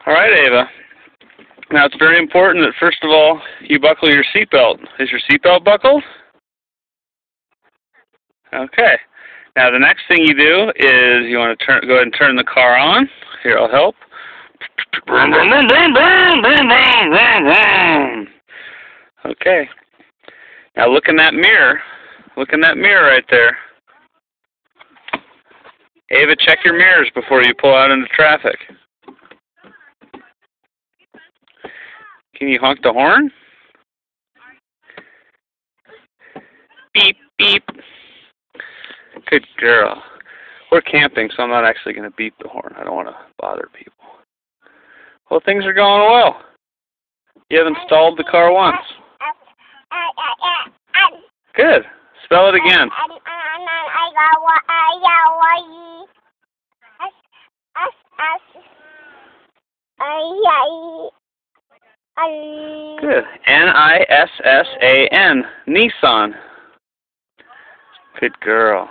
All right, Ava. Now, it's very important that, first of all, you buckle your seatbelt. Is your seatbelt buckled? Okay. Now, the next thing you do is you want to go ahead and turn the car on. Here, I'll help. Okay. Now, look in that mirror. Look in that mirror right there. Ava, check your mirrors before you pull out into traffic. Can you honk the horn? Beep, beep. Good girl. We're camping, so I'm not actually going to beep the horn. I don't want to bother people. Well, things are going well. You haven't stalled the car once. Good. Spell it again. Good. Nissan. Nissan. Good girl.